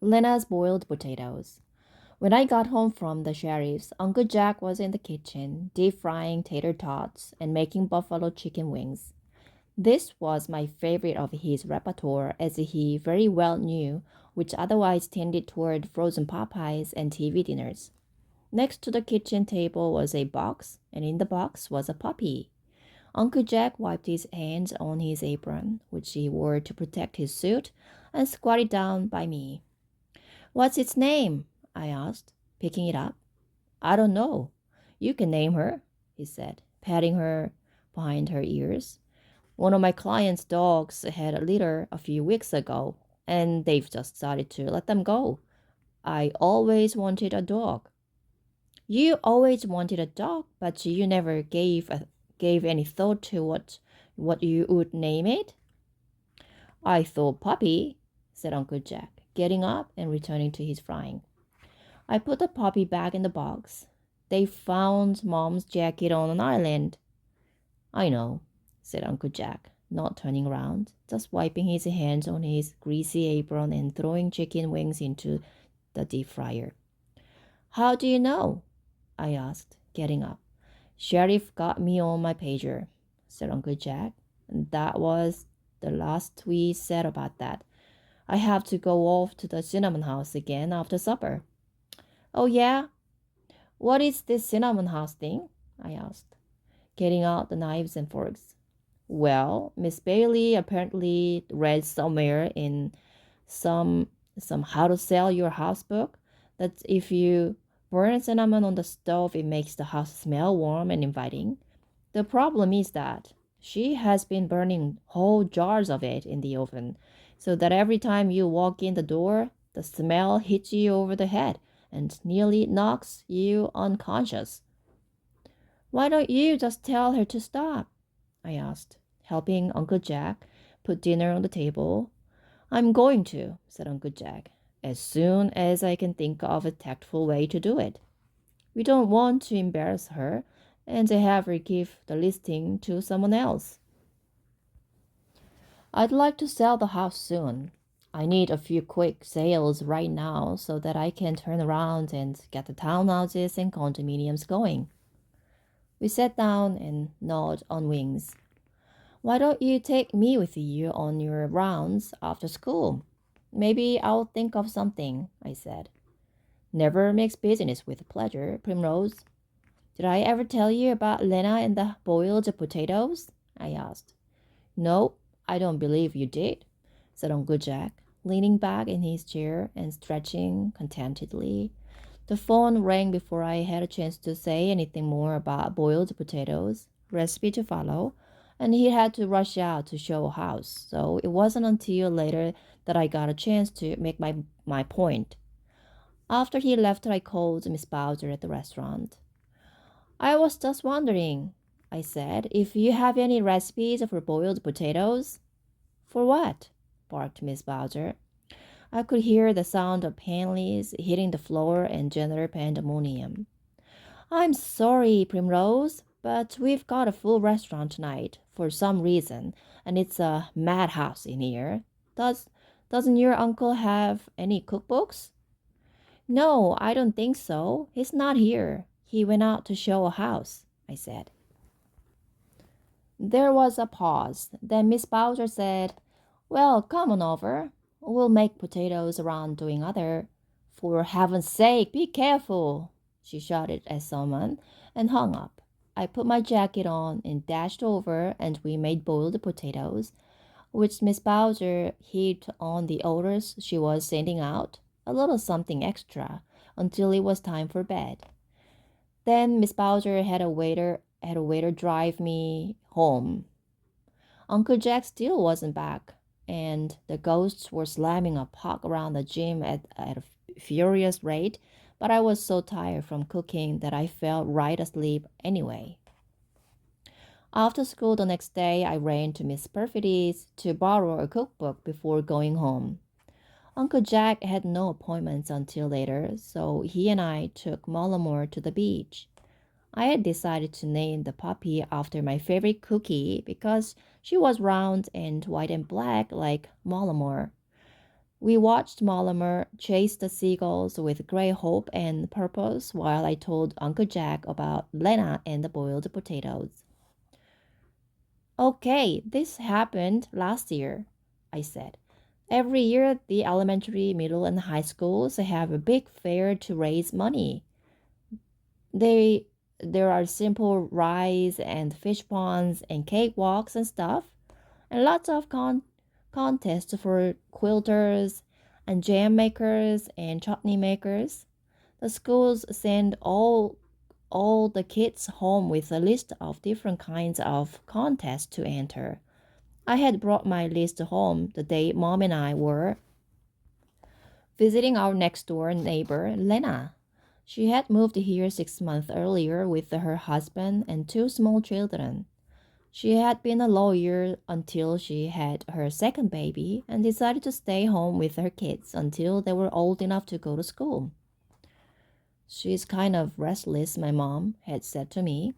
Lena's boiled potatoes. When I got home from the sheriff's, Uncle Jack was in the kitchen, deep frying tater tots and making buffalo chicken wings. This was my favorite of his repertoire, as he very well knew, which otherwise tended toward frozen Popeyes and TV dinners. Next to the kitchen table was a box, and in the box was a puppy. Uncle Jack wiped his hands on his apron, which he wore to protect his suit, and squatted down by me. What's its name? I asked, picking it up. I don't know. You can name her, he said, patting her behind her ears. One of my client's dogs had a litter a few weeks ago, and they've just decided to let them go. I always wanted a dog. You always wanted a dog, but you never gave any thought to what you would name it? I thought puppy, said Uncle Jack, getting up and returning to his frying. I put the puppy back in the box. They found Mom's jacket on an island. I know, said Uncle Jack, not turning around, just wiping his hands on his greasy apron and throwing chicken wings into the deep fryer. How do you know? I asked, getting up. Sheriff got me on my pager, said Uncle Jack. And that was the last we said about that. I have to go off to the cinnamon house again after supper. Oh, yeah? What is this cinnamon house thing? I asked, getting out the knives and forks. Well, Miss Bailey apparently read somewhere in some some how to sell your house book that if you burn cinnamon on the stove, it makes the house smell warm and inviting. The problem is that she has been burning whole jars of it in the oven, so that every time you walk in the door, the smell hits you over the head and nearly knocks you unconscious. Why don't you just tell her to stop? I asked, helping Uncle Jack put dinner on the table. I'm going to, said Uncle Jack, as soon as I can think of a tactful way to do it. We don't want to embarrass her and have her give the listing to someone else. I'd like to sell the house soon. I need a few quick sales right now so that I can turn around and get the townhouses and condominiums going. We sat down and gnawed on wings. Why don't you take me with you on your rounds after school? Maybe I'll think of something, I said. Never mix business with pleasure, Primrose. Did I ever tell you about Lena and the boiled potatoes? I asked. No, I don't believe you did, said Uncle Jack, leaning back in his chair and stretching contentedly. The phone rang before I had a chance to say anything more about boiled potatoes, recipe to follow, and he had to rush out to show a house, so it wasn't until later that I got a chance to make my point. After he left, I called Miss Bowser at the restaurant. I was just wondering, I said, if you have any recipes for boiled potatoes. For what? Barked Miss Bowser. I could hear the sound of panties hitting the floor and general pandemonium. I'm sorry, Primrose, but we've got a full restaurant tonight for some reason, and it's a madhouse in here. Doesn't your uncle have any cookbooks? No, I don't think so. He's not here. He went out to show a house, I said. There was a pause. Then Miss Bowser said, well, come on over. We'll make potatoes around doing other. For heaven's sake, be careful, she shouted at someone and hung up. I put my jacket on and dashed over, and we made boiled potatoes, which Miss Bowser heaped on the orders she was sending out, a little something extra, until it was time for bed. Then Miss Bowser had a waiter drive me home. Uncle Jack still wasn't back, and the ghosts were slamming a puck around the gym at a furious rate, but I was so tired from cooking that I fell right asleep anyway. After school the next day, I ran to Miss Perfidy's to borrow a cookbook before going home. Uncle Jack had no appointments until later, so he and I took Mullimore to the beach. I had decided to name the puppy after my favorite cookie because she was round and white and black like Mullimore. We watched Mortimer chase the seagulls with great hope and purpose while I told Uncle Jack about Lena and the boiled potatoes. Okay, this happened last year, I said. Every year, the elementary, middle, and high schools have a big fair to raise money. They there are simple rice and fish ponds and cakewalks and stuff, and lots of contests for quilters and jam makers and chutney makers. The schools send all the kids home with a list of different kinds of contests to enter. I had brought my list home the day Mom and I were visiting our next door neighbor, Lena. She had moved here 6 months earlier with her husband and two small children. She had been a lawyer until she had her second baby and decided to stay home with her kids until they were old enough to go to school. She's kind of restless, my mom had said to me.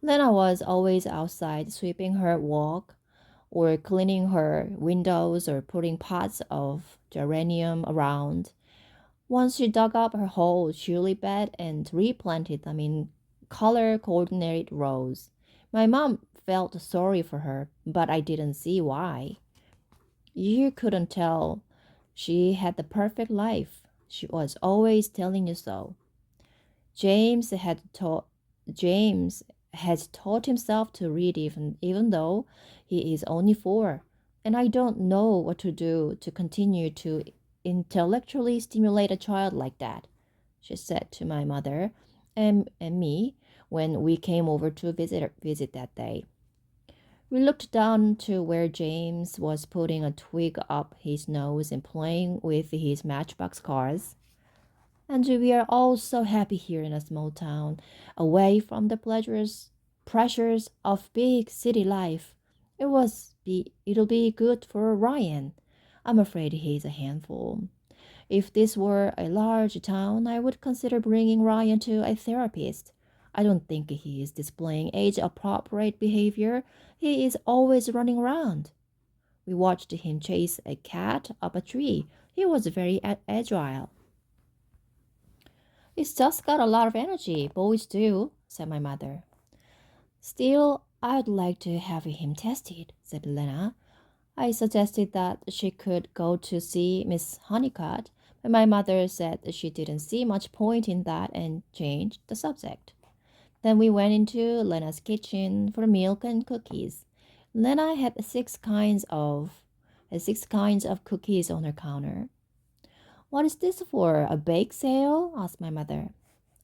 Lena was always outside sweeping her walk or cleaning her windows or putting pots of geranium around. Once she dug up her whole tulip bed and replanted them in color coordinated rows. My mom felt sorry for her, but I didn't see why. You couldn't tell. She had the perfect life. She was always telling you so. James had taught James has taught himself to read even though he is only 4, and I don't know what to do to continue to intellectually stimulate a child like that, she said to my mother and me when we came over to visit that day. We looked down to where James was putting a twig up his nose and playing with his matchbox cars. And we are all so happy here in a small town, away from the pressures of big city life. It'll be good for Ryan. I'm afraid he's a handful. If this were a large town, I would consider bringing Ryan to a therapist. I don't think he is displaying age appropriate behavior. He is always running around. We watched him chase a cat up a tree. He was very agile. He's just got a lot of energy. Boys do, said my mother. Still, I'd like to have him tested, said Lena. I suggested that she could go to see Miss Honeycutt, but my mother said she didn't see much point in that and changed the subject. Then we went into Lena's kitchen for milk and cookies. Lena had six kinds of cookies on her counter. What is this for? A bake sale? Asked my mother.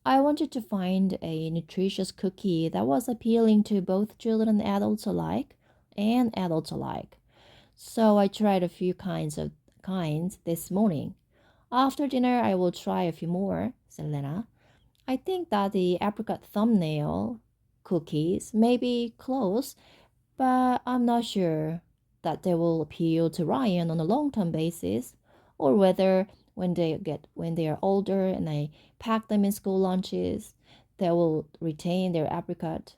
I wanted to find a nutritious cookie that was appealing to both children and adults alike. So I tried a few kinds this morning. After dinner I will try a few more, said Lena. I think that the apricot thumbnail cookies may be close, but I'm not sure that they will appeal to Ryan on a long-term basis, or whether when they are older and I pack them in school lunches, they will retain their apricot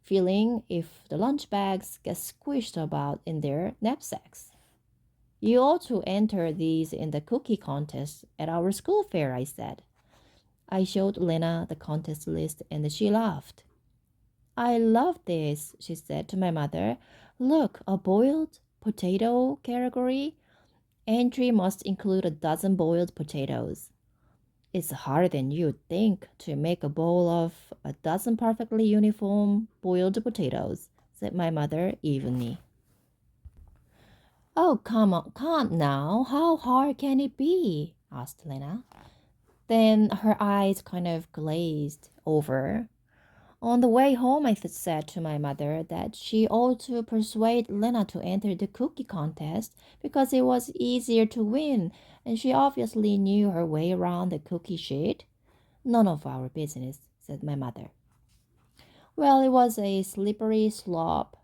feeling if the lunch bags get squished about in their knapsacks. You ought to enter these in the cookie contest at our school fair, I said. I showed Lena the contest list and she laughed. I love this, she said to my mother. Look, a boiled potato category. Entry must include a dozen boiled potatoes. It's harder than you'd think to make a bowl of a dozen perfectly uniform boiled potatoes, said my mother evenly. Oh, come now. How hard can it be? Asked Lena. Then her eyes kind of glazed over. On the way home, I said to my mother that she ought to persuade Lena to enter the cookie contest because it was easier to win, and she obviously knew her way around the cookie sheet. None of our business, said my mother. Well, it was a slippery slope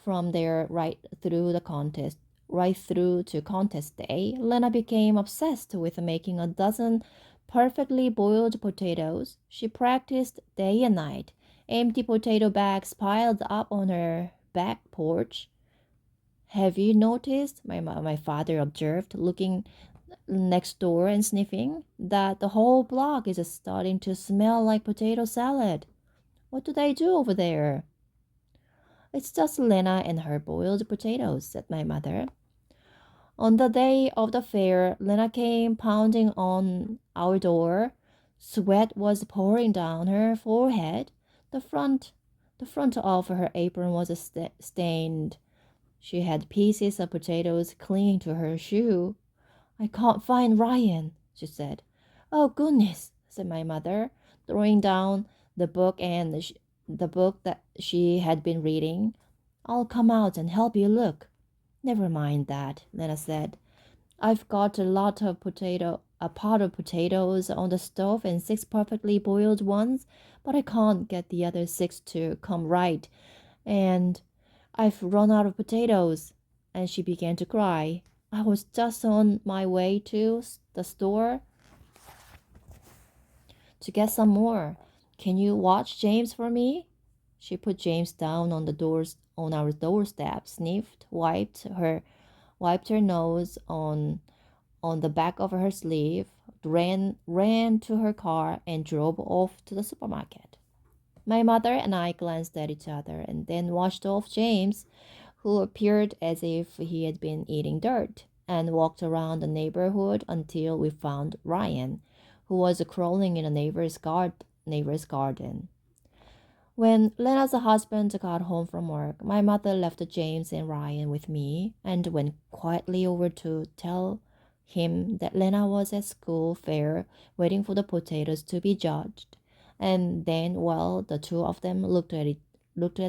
from there right through to contest day. Lena became obsessed with making a dozen perfectly boiled potatoes. She practiced day and night. Empty potato bags piled up on her back porch Have you noticed, my father observed, looking next door and sniffing, that the whole block is starting to smell like potato salad? What do they do over there? It's just Lena and her boiled potatoes, said my mother. On the day of the fair, Lena came pounding on our door. Sweat was pouring down her forehead. The front, the front of her apron was stained. She had pieces of potatoes clinging to her shoe. I can't find Ryan, she said. Oh, goodness, said my mother, throwing down the book the book that she had been reading. I'll come out and help you look. Never mind that, Lena said. I've got a pot of potatoes on the stove and six perfectly boiled ones, but I can't get the other six to come right, and I've run out of potatoes. And she began to cry. I was just on my way to the store to get some more. Can you watch James for me? She put James down on our doorstep, sniffed, wiped her nose on the back of her sleeve, ran to her car, and drove off to the supermarket. My mother and I glanced at each other and then watched off James, who appeared as if he had been eating dirt, and walked around the neighborhood until we found Ryan, who was crawling in a neighbor's garden. When Lena's husband got home from work, my mother left James and Ryan with me and went quietly over to tell him that Lena was at school fair waiting for the potatoes to be judged. And then, while the two of them looked at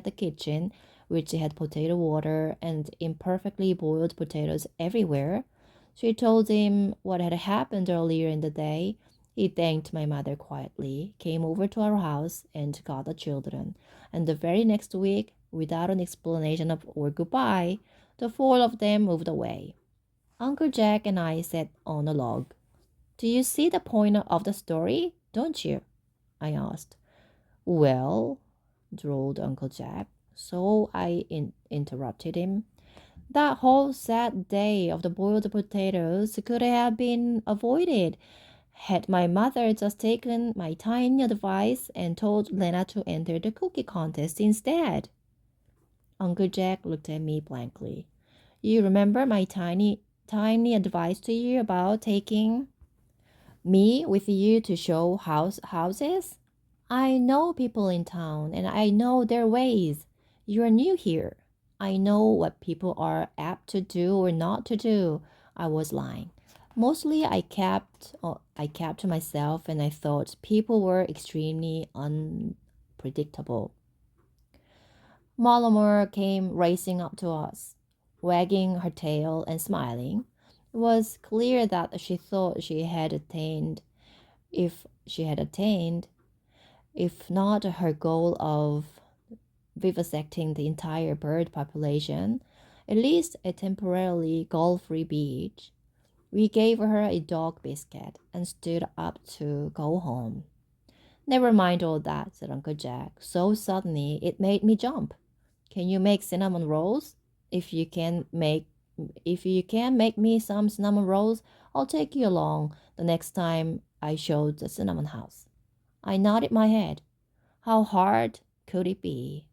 the kitchen, which had potato water and imperfectly boiled potatoes everywhere, she told him what had happened earlier in the day. He thanked my mother quietly, came over to our house, and got the children. And the very next week, without an explanation or goodbye, the four of them moved away. Uncle Jack and I sat on a log. Do you see the point of the story, don't you? I asked. Well, drawled Uncle Jack. So I interrupted him. That whole sad day of the boiled potatoes could have been avoided had my mother just taken my tiny advice and told Lena to enter the cookie contest instead. Uncle Jack looked at me blankly. You remember my tiny advice to you about taking me with you to show houses? I know people in town and I know their ways. You're new here. I know what people are apt to do or not to do. I was lying. Mostly I kept to myself and I thought people were extremely unpredictable. Malamur came racing up to us, wagging her tail and smiling. It was clear that she thought if she had attained, if not her goal of vivisecting the entire bird population, at least a temporarily gull-free beach. We gave her a dog biscuit and stood up to go home. Never mind all that, said Uncle Jack. So suddenly it made me jump. Can you make cinnamon rolls? If you can make me some cinnamon rolls, I'll take you along the next time I show the cinnamon house. I nodded my head. How hard could it be?